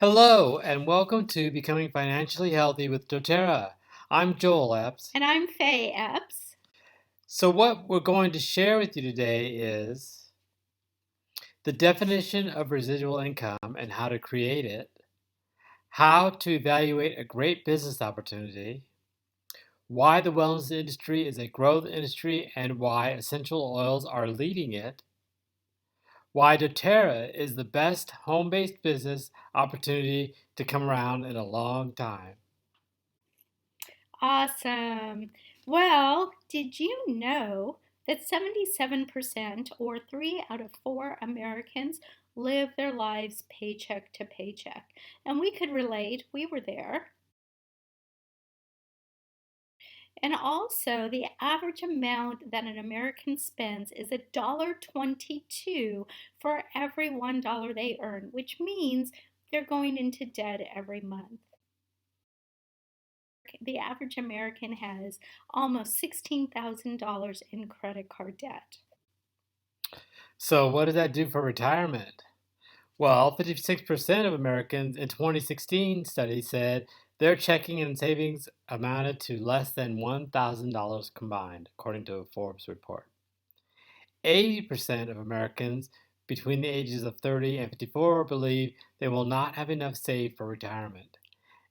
Hello, and welcome to Becoming Financially Healthy with doTERRA. I'm Joel Epps. And I'm Faye Epps. So, what we're going to share with you today is the definition of residual income and how to create it, how to evaluate a great business opportunity, why the wellness industry is a growth industry and why essential oils are leading it, why doTERRA is the best home based business opportunity to come around in a long time. Awesome. Well, did you know that 77% or 3 out of 4 Americans live their lives paycheck to paycheck? And we could relate, we were there. And also, the average amount that an American spends is $1.22 for every $1 they earn, which means they're going into debt every month. The average American has almost $16,000 in credit card debt. So, what does that do for retirement? Well, 56% of Americans in 2016 study said their checking and savings amounted to less than $1,000 combined, according to a Forbes report. 80% of Americans between the ages of 30 and 54 believe they will not have enough saved for retirement,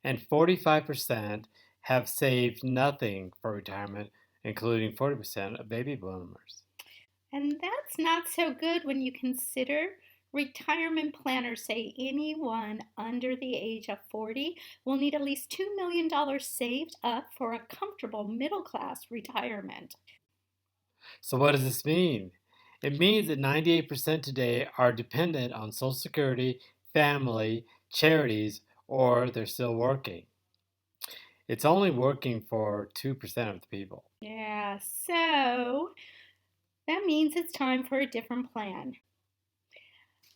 and 45% have saved nothing for retirement, including 40% of baby boomers. And that's not so good when you consider retirement planners say anyone under the age of 40 will need at least $2 million saved up for a comfortable middle class retirement. So, what does this mean? It means that 98% today are dependent on Social Security, family, charities, or they're still working. It's only working for 2% of the people. Yeah, so that means it's time for a different plan.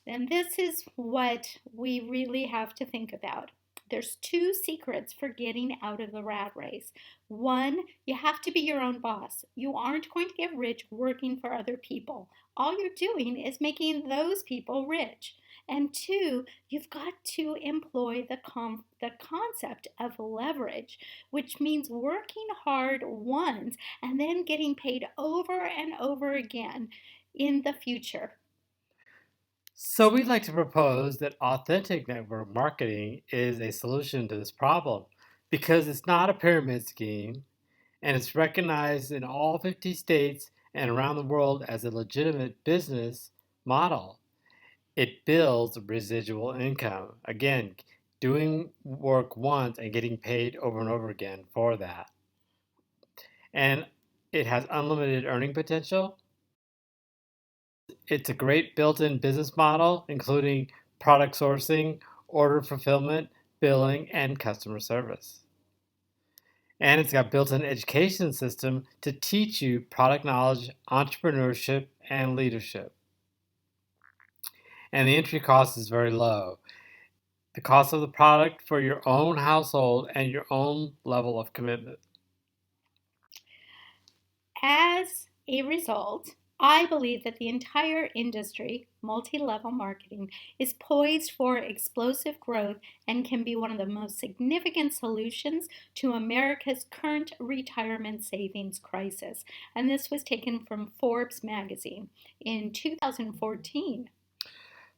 And this is what we really have to think about. There's two secrets for getting out of the rat race. One, you have to be your own boss. You aren't going to get rich working for other people. All you're doing is making those people rich. And two, you've got to employ the concept of leverage, which means working hard once and then getting paid over and over again in the future. So, we'd like to propose that authentic network marketing is a solution to this problem because it's not a pyramid scheme and it's recognized in all 50 states and around the world as a legitimate business model. It builds residual income. Again, doing work once and getting paid over and over again for that. And it has unlimited earning potential. It's a great built in business model, including product sourcing, order fulfillment, billing, and customer service. And it's got built in education system to teach you product knowledge, entrepreneurship, and leadership. And the entry cost is very low. The cost of the product for your own household and your own level of commitment. As a result, I believe that the entire industry, multi level marketing, is poised for explosive growth and can be one of the most significant solutions to America's current retirement savings crisis. And this was taken from Forbes magazine in 2014.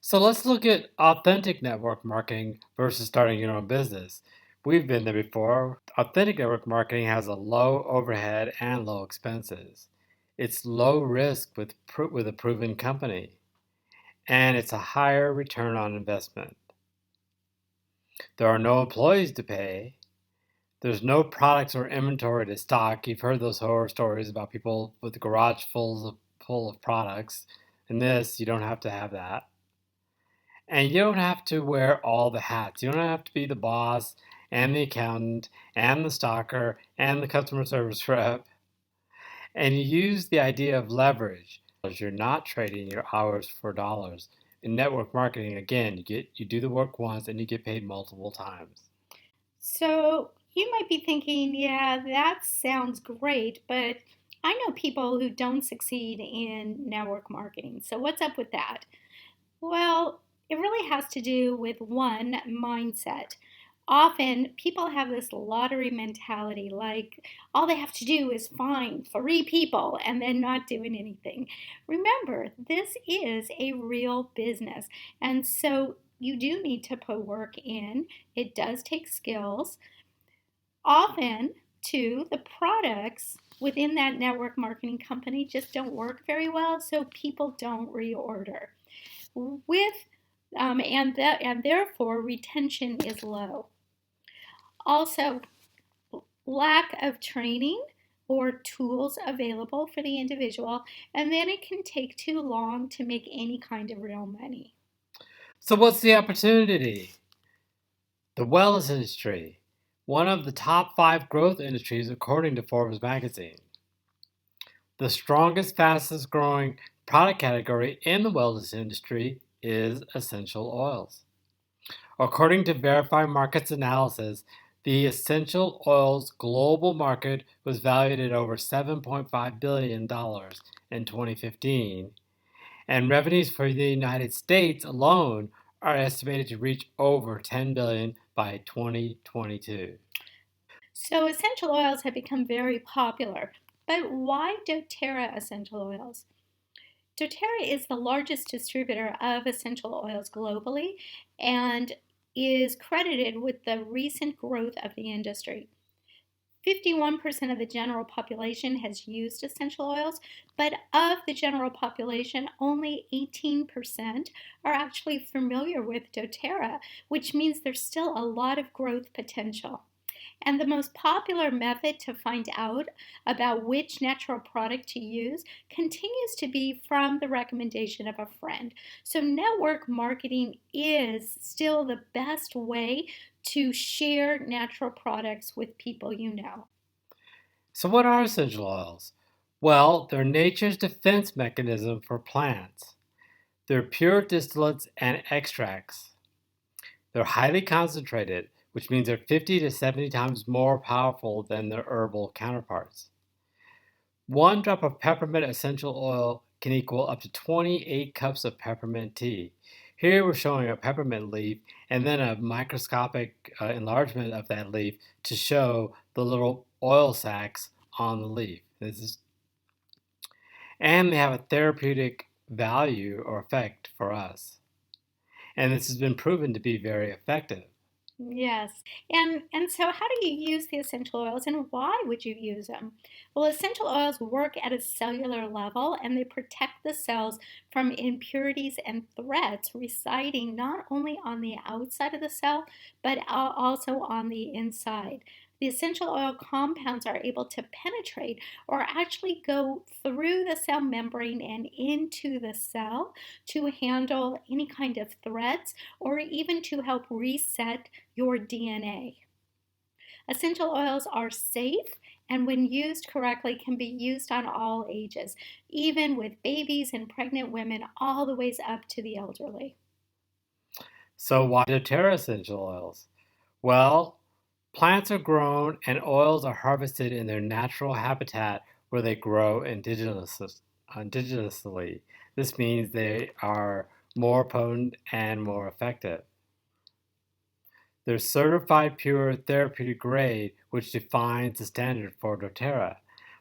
So let's look at authentic network marketing versus starting your own business. We've been there before. Authentic network marketing has a low overhead and low expenses. It's low risk with a proven company, and it's a higher return on investment. There are no employees to pay. There's no products or inventory to stock. You've heard those horror stories about people with full of products. In this, you don't have to have that. And you don't have to wear all the hats. You don't have to be the boss and the accountant and the stalker and the customer service rep. And you use the idea of leverage. You're not trading your hours for dollars. In network marketing, again, you do the work once and you get paid multiple times. So you might be thinking, yeah, that sounds great, but I know people who don't succeed in network marketing. So what's up with that? Well, It really has to do with one mindset. Often people have this lottery mentality, like all they have to do is find three people and then not doing anything. Remember, this is a real business, and so you do need to put work in. It does take skills. Often, too, the products within that network marketing company just don't work very well, so people don't reorder. With and therefore retention is low. Also, lack of training or tools available for the individual, and then it can take too long to make any kind of real money. So, what's the opportunity? The wellness industry, one of the top 5 growth industries according to Forbes magazine. The strongest, fastest growing product category in the wellness industry is essential oils. According to Verified Markets Analysis, the essential oils global market was valued at over $7.5 billion in 2015, and revenues for the United States alone are estimated to reach over $10 billion by 2022. So essential oils have become very popular. But why doTERRA essential oils? doTERRA is the largest distributor of essential oils globally and is credited with the recent growth of the industry. 51% of the general population has used essential oils, but of the general population, only 18% are actually familiar with doTERRA, which means there's still a lot of growth potential. And the most popular method to find out about which natural product to use continues to be from the recommendation of a friend. So, network marketing is still the best way to share natural products with people you know. So, what are essential oils? Well, they're nature's defense mechanism for plants. They're pure distillates and extracts. They're highly concentrated, which means they're 50 to 70 times more powerful than their herbal counterparts. 1 drop of peppermint essential oil can equal up to 28 cups of peppermint tea. Here we're showing a peppermint leaf and then a microscopic enlargement of that leaf to show the little oil sacs on the leaf. And they have a therapeutic value or effect for us. And this has been proven to be very effective. Yes. And so how do you use the essential oils and why would you use them? Well, essential oils work at a cellular level and they protect the cells from impurities and threats residing not only on the outside of the cell, but also on the inside. The essential oil compounds are able to penetrate or actually go through the cell membrane and into the cell to handle any kind of threats or even to help reset your DNA. Essential oils are safe and when used correctly can be used on all ages, even with babies and pregnant women all the ways up to the elderly. So, why doTERRA essential oils? Well, plants are grown and oils are harvested in their natural habitat where they grow indigenously. This means they are more potent and more effective. They're certified pure therapeutic grade, which defines the standard for doTERRA.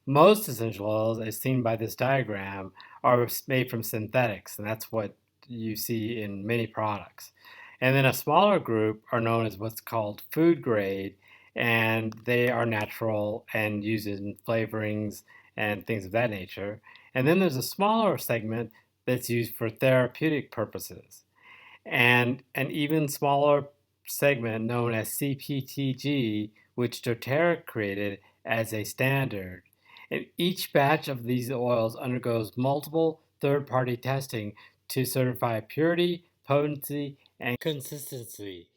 Most essential oils, as seen by this diagram, are made from synthetics, and that's what you see in many products. And then a smaller group are known as what's called food grade, and they are natural and used in flavorings and things of that nature. And then there's a smaller segment that's used for therapeutic purposes and an even smaller segment known as CPTG, which doTERRA created as a standard. And each batch of these oils undergoes multiple third party testing to certify purity, potency, and consistency,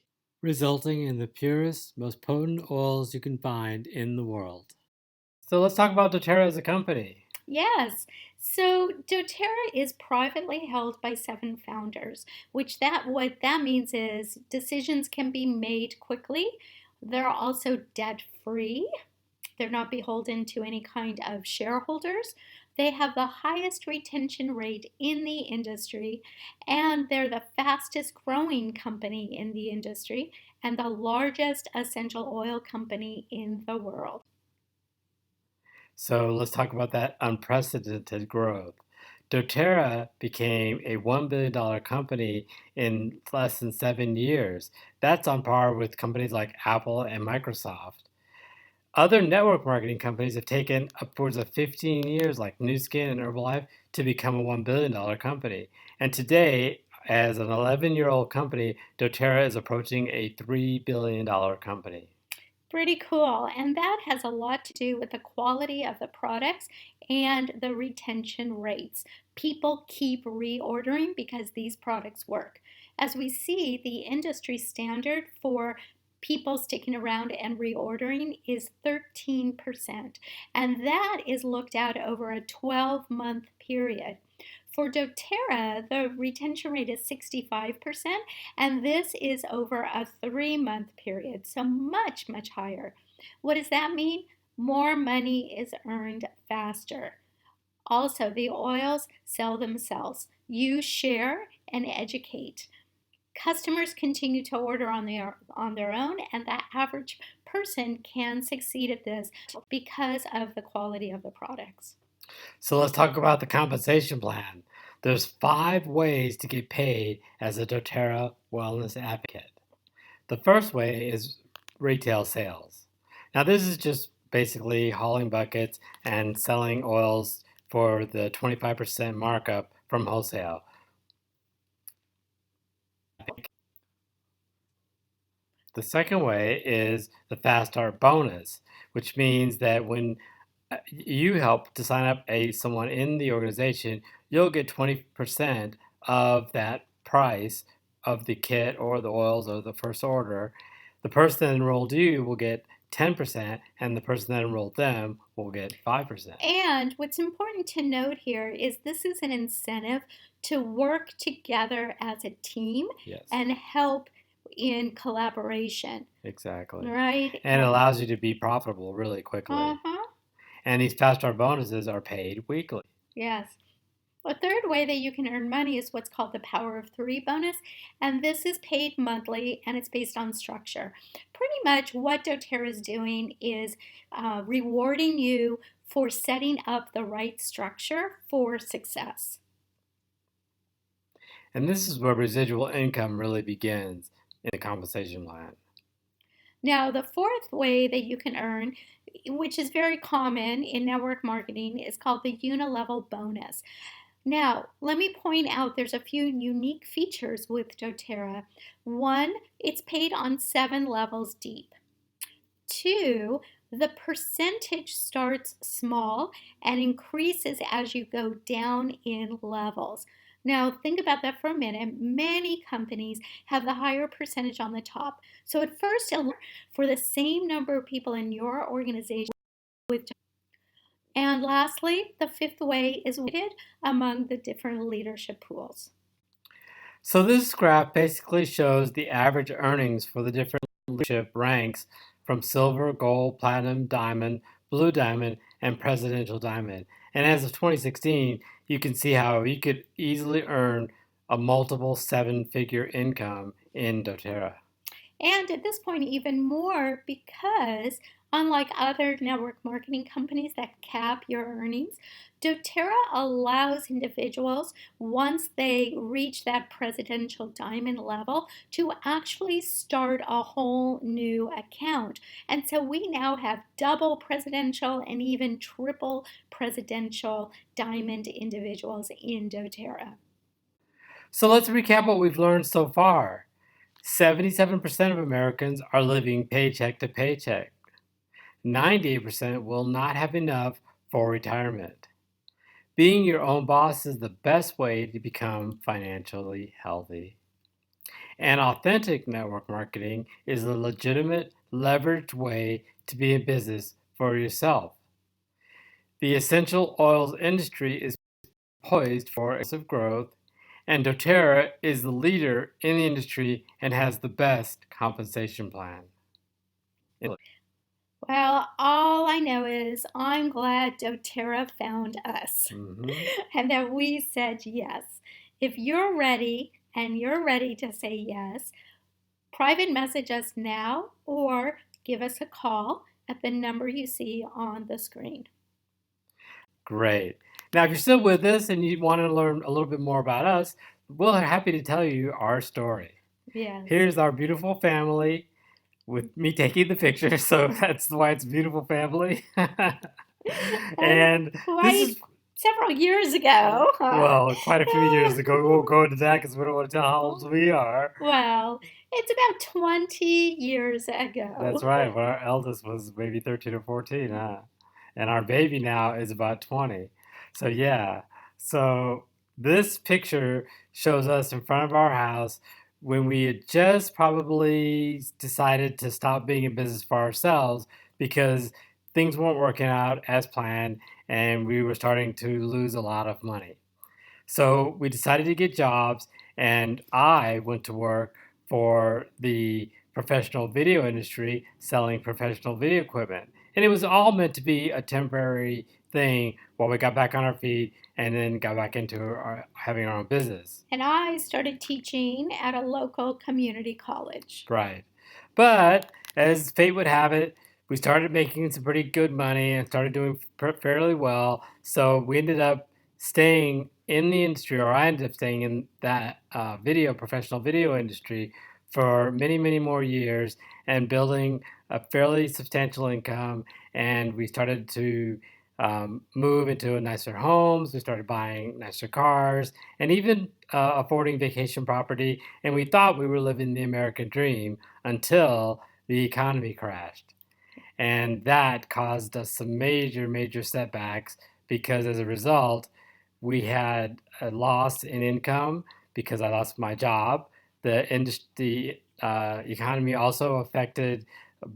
resulting in the purest, most potent oils you can find in the world. So let's talk about doTERRA as a company. Yes. So doTERRA is privately held by 7 founders, which that what that means is decisions can be made quickly. They're also debt free. They're not beholden to any kind of shareholders. They have the highest retention rate in the industry, and they're the fastest growing company in the industry and the largest essential oil company in the world. So let's talk about that unprecedented growth. doTERRA became a $1 billion company in less than 7 years. That's on par with companies like Apple and Microsoft. Other network marketing companies have taken upwards of 15 years, like Nu Skin and Herbalife, to become a $1 billion company. And today, as an 11-year-old company, doTERRA is approaching a $3 billion company. Pretty cool. And that has a lot to do with the quality of the products and the retention rates. People keep reordering because these products work. As we see, the industry standard for people sticking around and reordering is 13%. And that is looked at over a 12-month period. For doTERRA, the retention rate is 65%, and this is over a 3-month period, so much, much higher. What does that mean? More money is earned faster. Also, the oils sell themselves. You share and educate. Customers continue to order on their own, and the average person can succeed at this because of the quality of the products. So let's talk about the compensation plan. There's 5 ways to get paid as a doTERRA wellness advocate. The first way is retail sales. Now, this is just basically hauling buckets and selling oils for the 25% markup from wholesale. The second way is the Fast Start bonus, which means that when you help to sign up someone in the organization, you'll get 20% of that price of the kit or the oils or the first order. The person that enrolled you will get 10%, and the person that enrolled them will get 5%. And what's important to note here is this is an incentive to work together as a team Yes, and help in collaboration, exactly. right? And it allows you to be profitable really quickly. Uh-huh. And these Fast Start bonuses are paid weekly. Yes. A third way that you can earn money is what's called the Power of Three bonus, and this is paid monthly and it's based on structure. Pretty much what doTERRA is doing is rewarding you for setting up the right structure for success. And this is where residual income really begins in the compensation plan. Now, the fourth way that you can earn, which is very common in network marketing, is called the unilevel bonus. Now, let me point out there's a few unique features with doTERRA. One, it's paid on 7 levels deep. 2, the percentage starts small and increases as you go down in levels. Now, think about that for a minute. Many companies have the higher percentage on the top. So, at first, for the same number of people in your organization with. And lastly, the fifth way is weighted among the different leadership pools. So this graph basically shows the average earnings for the different leadership ranks from silver, gold, platinum, diamond, blue diamond, and presidential diamond. And as of 2016, you can see how you could easily earn a multiple 7-figure income in doTERRA. And at this point, even more because unlike other network marketing companies that cap your earnings, doTERRA allows individuals, once they reach that presidential diamond level, to actually start a whole new account. And so we now have double presidential and even triple presidential diamond individuals in doTERRA. So let's recap what we've learned so far. 77% of Americans are living paycheck to paycheck. 98% will not have enough for retirement. Being your own boss is the best way to become financially healthy. And authentic network marketing is a legitimate, leveraged way to be in business for yourself. The essential oils industry is poised for aggressive growth, and doTERRA is the leader in the industry and has the best compensation plan. Well, all I know is I'm glad doTERRA found us Hmm. and that we said yes. If you're ready and you're ready to say yes, private message us now or give us a call at the number you see on the screen. Great. Now, if you're still with us and you want to learn a little bit more about us, we're happy to tell you our story. Yes. Here's our beautiful family with me taking the picture, so that's why it's beautiful family. And And this quite is, several years ago. well, quite a few years ago. We won't go into that because we don't want to tell how old we are. Well, it's about 20 years That's ago. right. Well, our eldest was maybe 13 or 14, huh? And our baby now is about 20. So, yeah. So, this picture shows us in front of our house when we had just probably decided to stop being in business for ourselves because things weren't working out as planned and we were starting to lose a lot of money. So we decided to get jobs, and I went to work for the professional video industry selling professional video equipment. And it was all meant to be a temporary thing while we got back on our feet and then got back into having our own business. And I started teaching at a local community college. Right. But as fate would have it, we started making some pretty good money and started doing fairly well. So we ended up staying in the industry, or I ended up staying in that professional video industry for many, many more years and building a fairly substantial income. And we started to move into nicer homes. We started buying nicer cars and even affording vacation property, and we thought we were living the American dream until the economy crashed. And that caused us some major, major setbacks because as a result, we had a loss in income because I lost my job. The economy also affected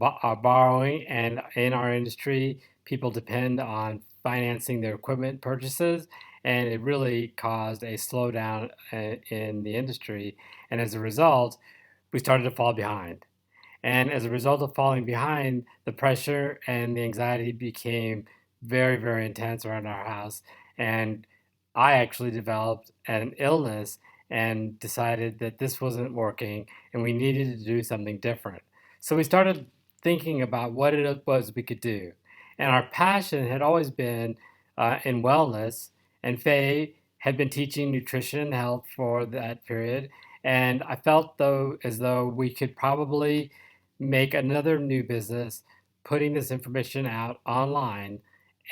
our borrowing, and in our industry, people depend on financing their equipment purchases, and it really caused a slowdown in the industry. And as a result, we started to fall behind. And as a result of falling behind, the pressure and the anxiety became very, very intense around our house. And I actually developed an illness and decided that this wasn't working and we needed to do something different. So we started thinking about what it was we could do. And our passion had always been in wellness, and Faye had been teaching nutrition and health for that period. And I felt though as though we could probably make another new business putting this information out online.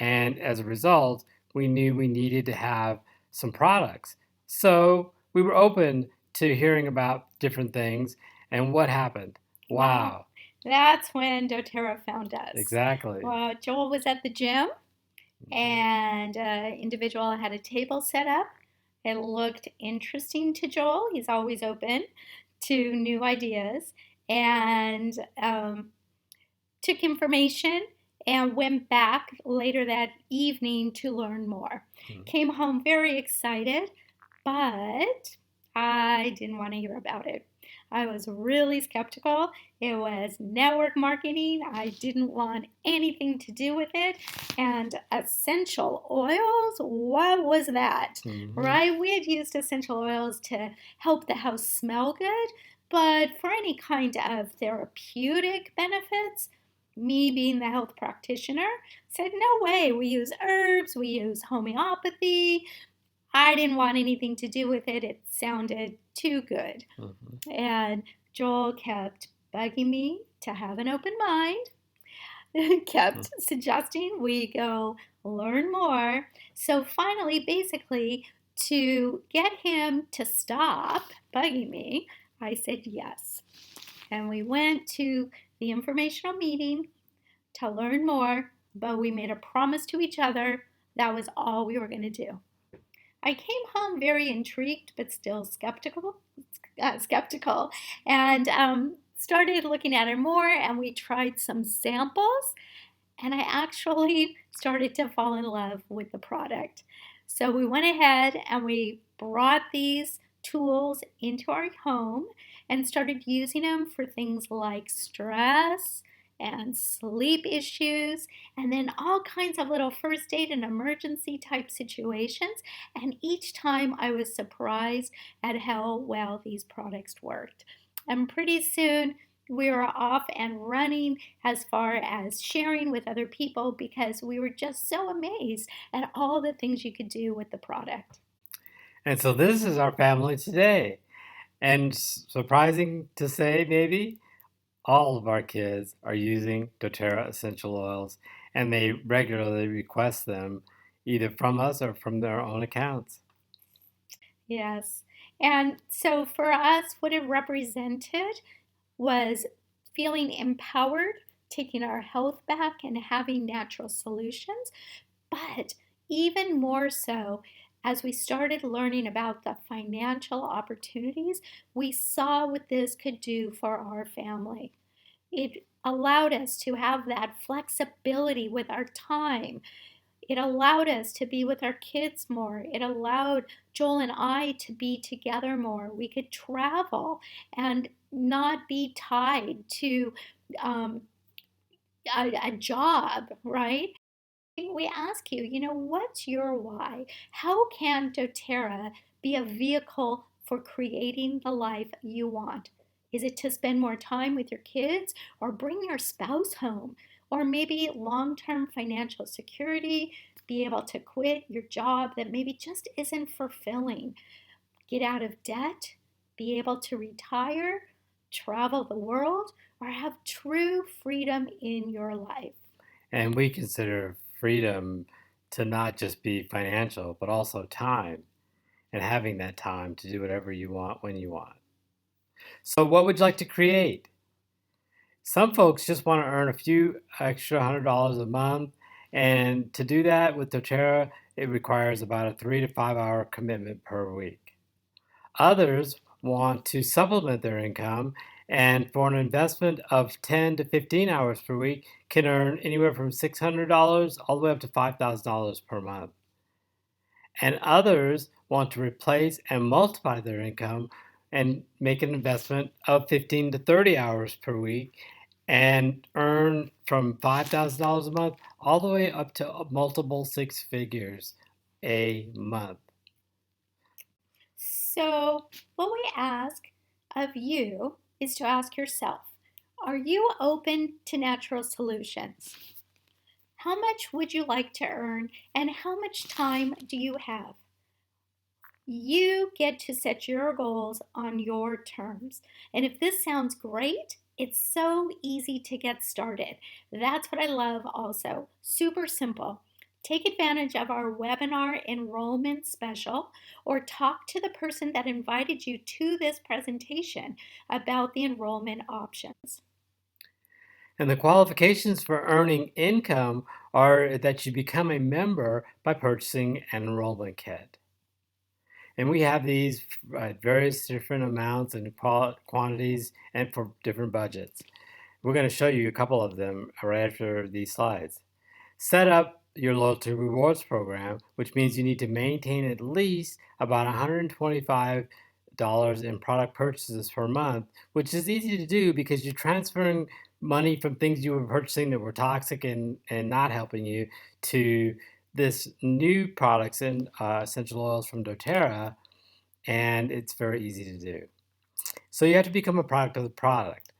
And as a result, we knew we needed to have some products. So we were open to hearing about different things. And what happened? Well, Wow, that's when doTERRA found us. exactly. Well, Joel was at the gym, and an individual had a table set up. It looked interesting to Joel. He's always open to new ideas, and took information and went back later that evening to learn more. Hmm. Came home very excited, but I didn't want to hear about it. I was really skeptical. It was network marketing. I didn't want anything to do with it. And essential oils, what was that? Mhm. Right? We had used essential oils to help the house smell good, but for any kind of therapeutic benefits, me being the health practitioner said, no way. We use herbs, we use homeopathy. I didn't want anything to do with it. It sounded too good. Mhm. And Joel kept bugging me to have an open mind, kept suggesting we go learn more. So finally, basically, to get him to stop bugging me, I said yes. And we went to the informational meeting to learn more, but we made a promise to each other that was all we were going to do. I came home very intrigued, but still skeptical, and started looking at it more. And we tried some samples, and I actually started to fall in love with the product. So we went ahead and we brought these tools into our home and started using them for things like stress and sleep issues, and then all kinds of little first aid and emergency type situations. And each time I was surprised at how well these products worked. And pretty soon we were off and running as far as sharing with other people because we were just so amazed at all the things you could do with the product. And so this is our family today. And surprising to say, maybe, all of our kids are using doTERRA essential oils, and they regularly request them either from us or from their own accounts. Yes. And so for us, what it represented was feeling empowered, taking our health back, and having natural solutions. But even more so, as we started learning about the financial opportunities, we saw what this could do for our family. It allowed us to have that flexibility with our time. It allowed us to be with our kids more. It allowed Joel and I to be together more. We could travel and not be tied to um, a job, right? We ask you, what's your why? How can doTERRA be a vehicle for creating the life you want? Is it to spend more time with your kids or bring your spouse home? Or maybe long term financial security, be able to quit your job that maybe just isn't fulfilling, get out of debt, be able to retire, travel the world, or have true freedom in your life? And we consider freedom to not just be financial, but also time, and having that time to do whatever you want when you want. So, what would you like to create? Some folks just want to earn a few extra $100 a month, and to do that with doTERRA, it requires about a 3 to 5 hour commitment per week. Others want to supplement their income, and for an investment of 10 to 15 hours per week, can earn anywhere from $600 all the way up to $5,000 per month. And others want to replace and multiply their income and make an investment of 15 to 30 hours per week and earn from $5,000 a month all the way up to multiple six figures a month. So, what we ask of you is to ask yourself, are you open to natural solutions? How much would you like to earn, and how much time do you have? You get to set your goals on your terms. And if this sounds great, it's so easy to get started. That's what I love also. Super simple. Take advantage of our webinar enrollment special or talk to the person that invited you to this presentation about the enrollment options. And the qualifications for earning income are that you become a member by purchasing an enrollment kit. And we have these at various different amounts and quantities and for different budgets. We're going to show you a couple of them right after these slides. Set up your loyalty rewards program, which means you need to maintain at least about $125 in product purchases per month, which is easy to do because you're transferring money from things you were purchasing that were toxic and not helping you to this new products and essential oils from doTERRA, and it's very easy to do. So you have to become a product of the product.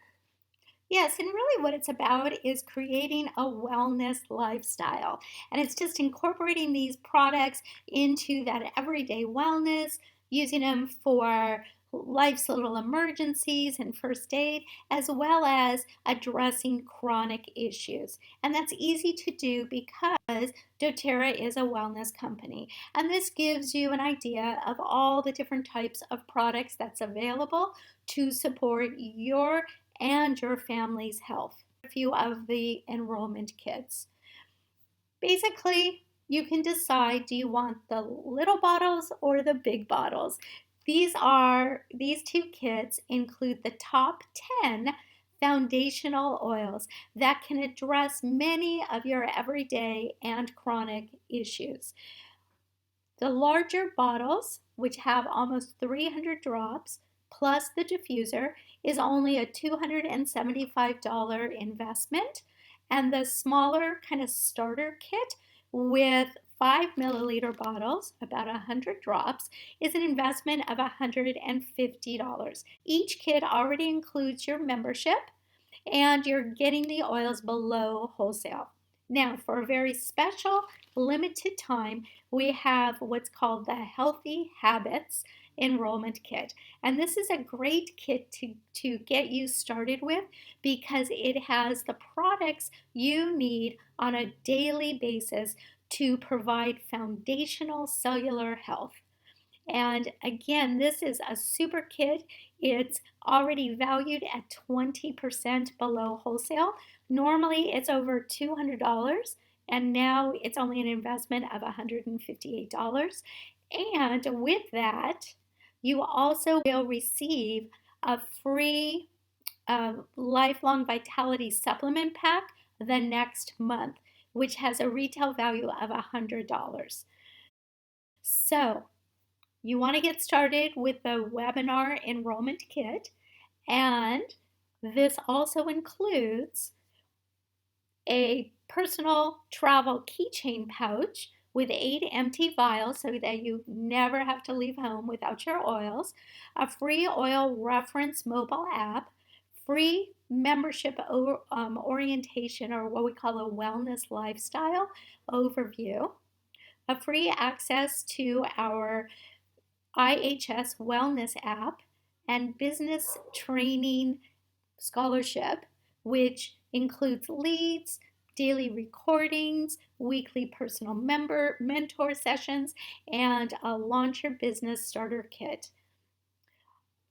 Yes, and really what it's about is creating a wellness lifestyle. And it's just incorporating these products into that everyday wellness, using them for life's little emergencies and first aid, as well as addressing chronic issues. And that's easy to do because doTERRA is a wellness company. And this gives you an idea of all the different types of products that's available to support your and your family's health. A few of the enrollment kits. Basically, you can decide, do you want the little bottles or the big bottles? These two kits include the top 10 foundational oils that can address many of your everyday and chronic issues. The larger bottles, which have almost 300 drops, plus the diffuser is only a $275 investment. And the smaller kind of starter kit with 5 milliliter bottles, about 100 drops, is an investment of $150. Each kit already includes your membership and you're getting the oils below wholesale. Now, for a very special limited time, we have what's called the Healthy Habits Enrollment Kit. And this is a great kit to get you started with because it has the products you need on a daily basis to provide foundational cellular health. And again, this is a super kit. It's already valued at 20% below wholesale. Normally it's over $200 and now it's only an investment of $158. And with that, you also will receive a free lifelong vitality supplement pack the next month, which has a retail value of $100. So you want to get started with the webinar enrollment kit, and this also includes a personal travel keychain pouch with 8 empty vials so that you never have to leave home without your oils, a free oil reference mobile app, free membership orientation, or what we call a wellness lifestyle overview, a free access to our IHS Wellness app, and business training scholarship, which includes leads, daily recordings, weekly personal mentor sessions, and a Launch Your Business Starter Kit.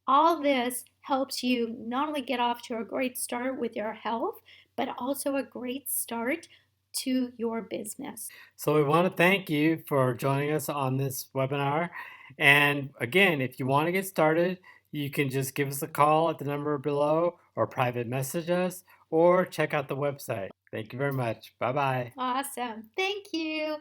All this helps you not only get off to a great start with your health, but also a great start to your business. So we want to thank you for joining us on this webinar. And again, if you want to get started, you can just give us a call at the number below or private message us or check out the website. Thank you very much. Bye-bye. Awesome. Thank you.